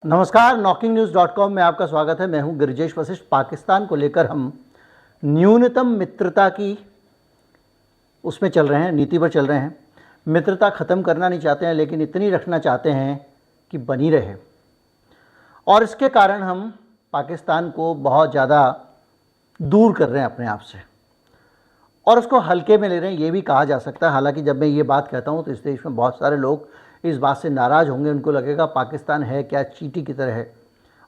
नमस्कार, knocking-news.com में आपका स्वागत है। मैं हूं गिरिजेश वशिष्ठ। पाकिस्तान को लेकर हम न्यूनतम मित्रता की उसमें चल रहे हैं, नीति पर चल रहे हैं। मित्रता ख़त्म करना नहीं चाहते हैं, लेकिन इतनी रखना चाहते हैं कि बनी रहे। और इसके कारण हम पाकिस्तान को बहुत ज़्यादा दूर कर रहे हैं अपने आप से और उसको हल्के में ले रहे हैं, ये भी कहा जा सकता है। हालांकि जब मैं ये बात कहता हूँ तो इस देश में बहुत सारे लोग इस बात से नाराज़ होंगे। उनको लगेगा पाकिस्तान है क्या, चींटी की तरह है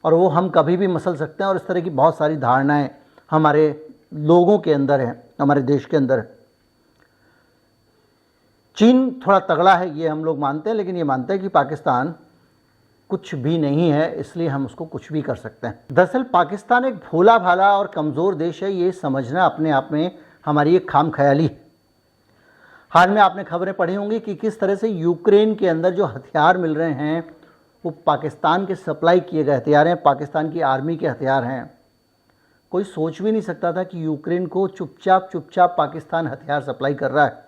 और वो हम कभी भी मसल सकते हैं। और इस तरह की बहुत सारी धारणाएं हमारे लोगों के अंदर हैं, हमारे देश के अंदर है। चीन थोड़ा तगड़ा है ये हम लोग मानते हैं, लेकिन ये मानते हैं कि पाकिस्तान कुछ भी नहीं है, इसलिए हम उसको कुछ भी कर सकते हैं। दरअसल पाकिस्तान एक भोला भाला और कमज़ोर देश है, ये समझना अपने आप में हमारी एक खाम ख्याली है। हाल में आपने खबरें पढ़ी होंगी कि किस तरह से यूक्रेन के अंदर जो हथियार मिल रहे हैं वो पाकिस्तान के सप्लाई किए गए हथियार हैं, पाकिस्तान की आर्मी के हथियार हैं। कोई सोच भी नहीं सकता था कि यूक्रेन को चुपचाप पाकिस्तान हथियार सप्लाई कर रहा है।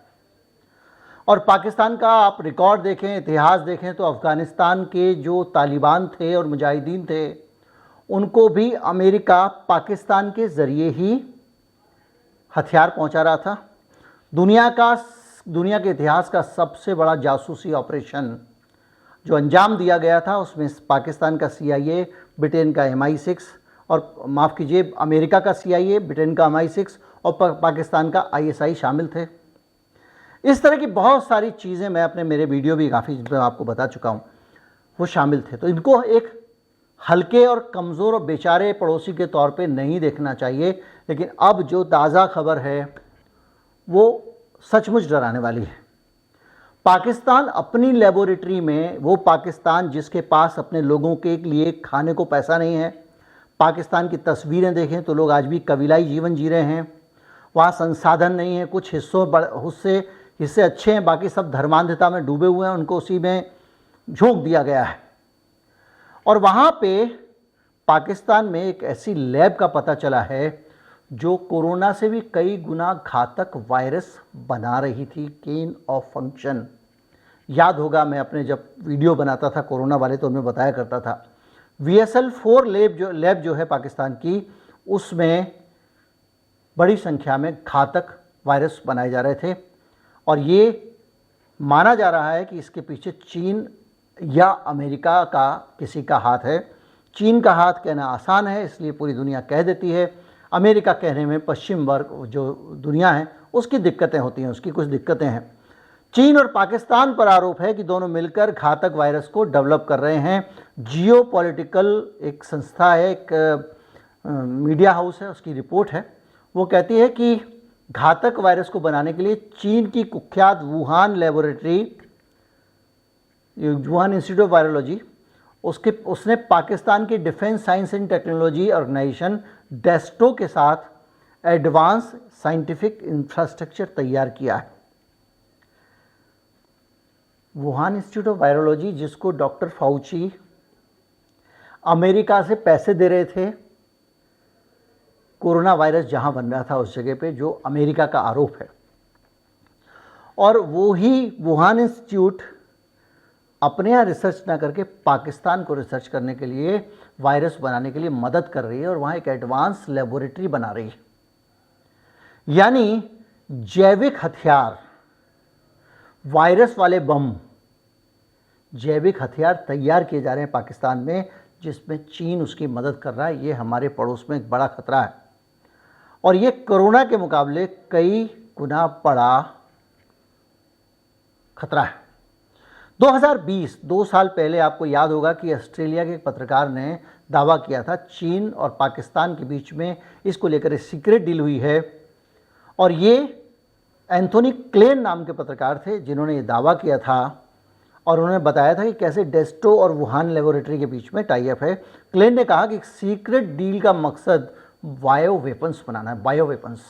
और पाकिस्तान का आप रिकॉर्ड देखें, इतिहास देखें तो अफ़गानिस्तान के जो तालिबान थे और मुजाहिदीन थे, उनको भी अमेरिका पाकिस्तान के ज़रिए ही हथियार पहुंचा रहा था। दुनिया के इतिहास का सबसे बड़ा जासूसी ऑपरेशन जो अंजाम दिया गया था, उसमें पाकिस्तान का CIA, ब्रिटेन का MI6 और माफ़ कीजिए अमेरिका का CIA, ब्रिटेन का MI6 और पाकिस्तान का ISI शामिल थे। इस तरह की बहुत सारी चीज़ें मैं अपने मेरे वीडियो भी काफ़ी आपको बता चुका हूँ, वो शामिल थे। तो इनको एक हल्के और कमज़ोर और बेचारे पड़ोसी के तौर पे नहीं देखना चाहिए। लेकिन अब जो ताज़ा खबर है वो सचमुच डराने वाली है। पाकिस्तान अपनी लेबोरेटरी में, वो पाकिस्तान जिसके पास अपने लोगों के लिए खाने को पैसा नहीं है, पाकिस्तान की तस्वीरें देखें तो लोग आज भी कबीलाई जीवन जी रहे हैं। वहाँ संसाधन नहीं है, कुछ हिस्से अच्छे हैं, बाकी सब धर्मांधता में डूबे हुए हैं, उनको उसी में झोंक दिया गया है। और वहाँ पे पाकिस्तान में एक ऐसी लैब का पता चला है जो कोरोना से भी कई गुना घातक वायरस बना रही थी, गेन ऑफ फंक्शन। याद होगा मैं अपने जब वीडियो बनाता था कोरोना वाले तो उनमें बताया करता था VSL-4 लैब जो है पाकिस्तान की, उसमें बड़ी संख्या में घातक वायरस बनाए जा रहे थे। और ये माना जा रहा है कि इसके पीछे चीन या अमेरिका का किसी का हाथ है। चीन का हाथ कहना आसान है, इसलिए पूरी दुनिया कह देती है। अमेरिका कहने में पश्चिम वर्ग जो दुनिया है उसकी दिक्कतें होती हैं, उसकी कुछ दिक्कतें हैं। चीन और पाकिस्तान पर आरोप है कि दोनों मिलकर घातक वायरस को डेवलप कर रहे हैं। जियोपॉलिटिकल एक संस्था है, एक मीडिया हाउस है, उसकी रिपोर्ट है। वो कहती है कि घातक वायरस को बनाने के लिए चीन की कुख्यात Wuhan laboratory, Wuhan institute of virology, उसने पाकिस्तान की defence science and technology organisation DESTO के साथ एडवांस साइंटिफिक इंफ्रास्ट्रक्चर तैयार किया है। वुहान इंस्टीट्यूट ऑफ वायरोलॉजी, जिसको डॉक्टर फाउची अमेरिका से पैसे दे रहे थे कोरोना वायरस जहां बन रहा था उस जगह पे, जो अमेरिका का आरोप है। और वो ही वुहान इंस्टीट्यूट अपने यहाँ रिसर्च ना करके पाकिस्तान को रिसर्च करने के लिए, वायरस बनाने के लिए मदद कर रही है और वहाँ एक एडवांस लेबोरेटरी बना रही है। यानी जैविक हथियार, वायरस वाले बम, जैविक हथियार तैयार किए जा रहे हैं पाकिस्तान में, जिसमें चीन उसकी मदद कर रहा है। ये हमारे पड़ोस में एक बड़ा खतरा है और ये कोरोना के मुकाबले कई गुना बड़ा खतरा है। 2020, 2 साल पहले आपको याद होगा कि ऑस्ट्रेलिया के एक पत्रकार ने दावा किया था चीन और पाकिस्तान के बीच में इसको लेकर एक सीक्रेट डील हुई है। और ये एंथोनी क्लेन नाम के पत्रकार थे जिन्होंने ये दावा किया था और उन्होंने बताया था कि कैसे डेस्टो और वुहान लेबोरेटरी के बीच में टाई अप है। क्लेन ने कहा कि सीक्रेट डील का मकसद बायो वेपन्स बनाना है, बायो वेपन्स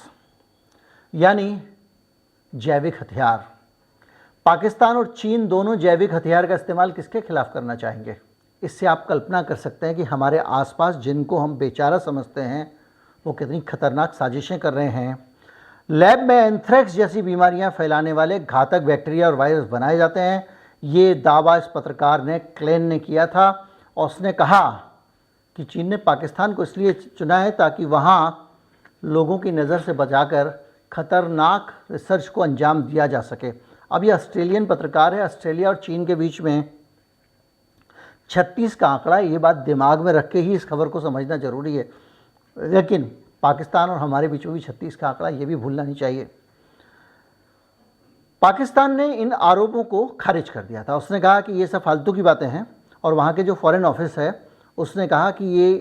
यानी जैविक हथियार। पाकिस्तान और चीन दोनों जैविक हथियार का इस्तेमाल किसके खिलाफ करना चाहेंगे? इससे आप कल्पना कर सकते हैं कि हमारे आसपास जिनको हम बेचारा समझते हैं वो कितनी खतरनाक साजिशें कर रहे हैं। लैब में एंथ्रेक्स जैसी बीमारियां फैलाने वाले घातक बैक्टीरिया और वायरस बनाए जाते हैं। ये दावा इस पत्रकार ने, क्लेन ने किया था और उसने कहा कि चीन ने पाकिस्तान को इसलिए चुना है ताकि वहाँ लोगों की नज़र से बचाकर ख़तरनाक रिसर्च को अंजाम दिया जा सके। अब ये ऑस्ट्रेलियन पत्रकार है। ऑस्ट्रेलिया और चीन के बीच में 36 का आंकड़ा है। ये बात दिमाग में रख के ही इस खबर को समझना ज़रूरी है। लेकिन पाकिस्तान और हमारे बीच में भी 36 का आंकड़ा, ये भी भूलना नहीं चाहिए। पाकिस्तान ने इन आरोपों को खारिज कर दिया था। उसने कहा कि ये सब फालतू की बातें हैं और वहाँ के जो फॉरेन ऑफिस है उसने कहा कि ये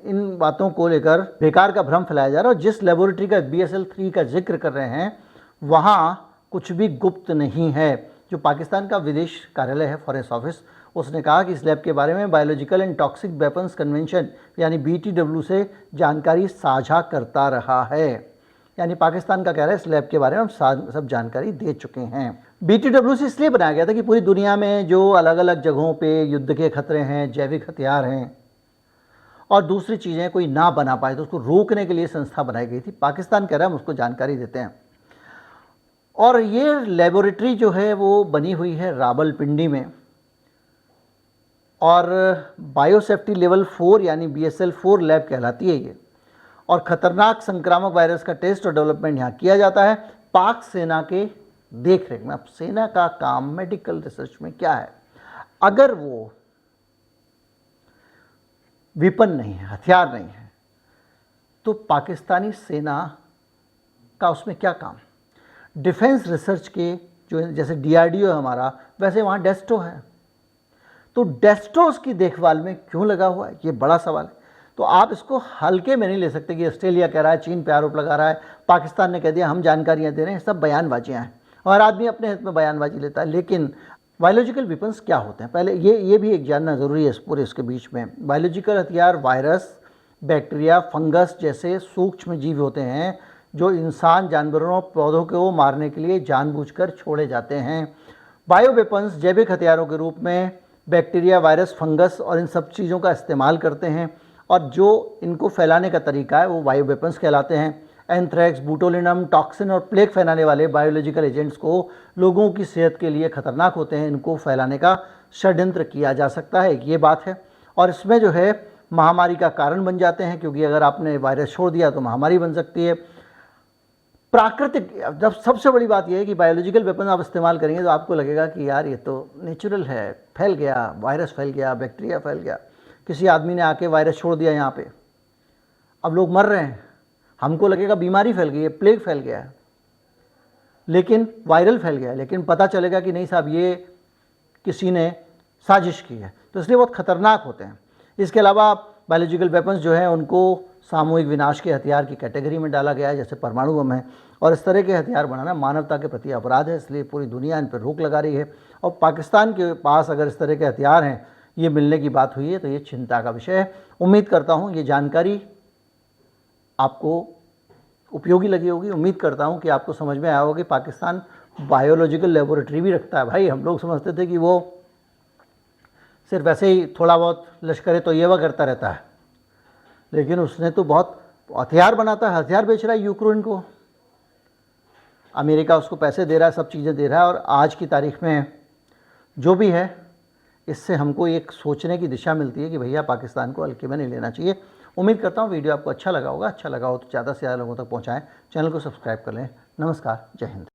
इन बातों को लेकर बेकार का भ्रम फैलाया जा रहा है और जिस लेबोरेटरी का BSL-3 का जिक्र कर रहे हैं वहाँ कुछ भी गुप्त नहीं है। जो पाकिस्तान का विदेश कार्यालय है, फॉरेन ऑफिस, उसने कहा कि इस लैब के बारे में biological and toxic weapons convention यानी BTW से जानकारी साझा करता रहा है। यानी पाकिस्तान का कह रहा है इस लैब के बारे में हम सब जानकारी दे चुके हैं। BTW से इसलिए बनाया गया था कि पूरी दुनिया में जो अलग अलग जगहों पे युद्ध के खतरे हैं, जैविक हथियार हैं और दूसरी चीज़ें कोई ना बना पाए तो उसको रोकने के लिए संस्था बनाई गई थी। पाकिस्तान कह रहा है हम उसको जानकारी देते हैं। और ये लेबोरेटरी जो है वो बनी हुई है रावलपिंडी में और बायोसेफ्टी लेवल 4 यानी BSL-4 लैब कहलाती है ये। और ख़तरनाक संक्रामक वायरस का टेस्ट और डेवलपमेंट यहाँ किया जाता है पाक सेना के देख रेख में। अब सेना का काम मेडिकल रिसर्च में क्या है? अगर वो विपन नहीं है, हथियार नहीं है, तो पाकिस्तानी सेना का उसमें क्या काम? डिफेंस रिसर्च के जो जैसे DRDO है हमारा, वैसे वहाँ डेस्टो है, तो डेस्टोस की देखभाल में क्यों लगा हुआ है, ये बड़ा सवाल है। तो आप इसको हल्के में नहीं ले सकते कि ऑस्ट्रेलिया कह रहा है, चीन पे आरोप लगा रहा है, पाकिस्तान ने कह दिया हम जानकारियाँ दे रहे हैं, सब बयानबाजियाँ हैं और आदमी अपने हित में बयानबाजी लेता है। लेकिन बायोलॉजिकल वेपन्स क्या होते हैं, पहले ये भी एक जानना ज़रूरी है इस पूरे इसके बीच में। बायोलॉजिकल हथियार वायरस, बैक्टीरिया, फंगस जैसे सूक्ष्म जीव होते हैं जो इंसान, जानवरों, पौधों को मारने के लिए जानबूझकर छोड़े जाते हैं। बायो वेपन्स जैविक हथियारों के रूप में बैक्टीरिया, वायरस, फंगस और इन सब चीज़ों का इस्तेमाल करते हैं और जो इनको फैलाने का तरीका है वो बायो वेपन्स कहलाते हैं। एंथ्रैक्स, बूटोलिनम, टॉक्सिन और प्लेग फैलाने वाले बायोलॉजिकल एजेंट्स को लोगों की सेहत के लिए खतरनाक होते हैं, इनको फैलाने का षड्यंत्र किया जा सकता है, ये बात है। और इसमें जो है महामारी का कारण बन जाते हैं क्योंकि अगर आपने वायरस छोड़ दिया तो महामारी बन सकती है। प्राकृतिक, जब सबसे बड़ी बात यह है कि बायोलॉजिकल वेपन आप इस्तेमाल करेंगे तो आपको लगेगा कि यार ये तो नेचुरल है, फैल गया, वायरस फैल गया, बैक्टीरिया फैल गया, किसी आदमी ने आके वायरस छोड़ दिया यहाँ पे, अब लोग मर रहे हैं, हमको लगेगा बीमारी फैल गई है, प्लेग फैल गया है, लेकिन वायरल फैल गया है, लेकिन पता चलेगा कि नहीं साहब ये किसी ने साजिश की है। तो इसलिए बहुत ख़तरनाक होते हैं। इसके अलावा बायोलॉजिकल वेपन्स जो हैं उनको सामूहिक विनाश के हथियार की कैटेगरी में डाला गया है, जैसे परमाणु बम है, और इस तरह के हथियार बनाना मानवता के प्रति अपराध है, इसलिए पूरी दुनिया इन पर रोक लगा रही है। और पाकिस्तान के पास अगर इस तरह के हथियार हैं, ये मिलने की बात हुई है, तो ये चिंता का विषय है। उम्मीद करता हूँ ये जानकारी आपको उपयोगी लगी होगी। उम्मीद करता हूँ कि आपको समझ में आया होगा कि पाकिस्तान बायोलॉजिकल लेबोरेटरी भी रखता है। भाई हम लोग समझते थे कि वो सिर्फ वैसे ही थोड़ा बहुत लश्कर तैयबा करता रहता है, लेकिन उसने तो बहुत हथियार बनाता है, हथियार बेच रहा है यूक्रेन को, अमेरिका उसको पैसे दे रहा है, सब चीज़ें दे रहा है। और आज की तारीख में जो भी है, इससे हमको एक सोचने की दिशा मिलती है कि भैया पाकिस्तान को हल्के में नहीं लेना चाहिए। उम्मीद करता हूँ वीडियो आपको अच्छा लगा होगा। अच्छा लगा हो तो ज़्यादा से ज़्यादा लोगों तक पहुँचाएँ, चैनल को सब्सक्राइब कर लें। नमस्कार, जय हिंद।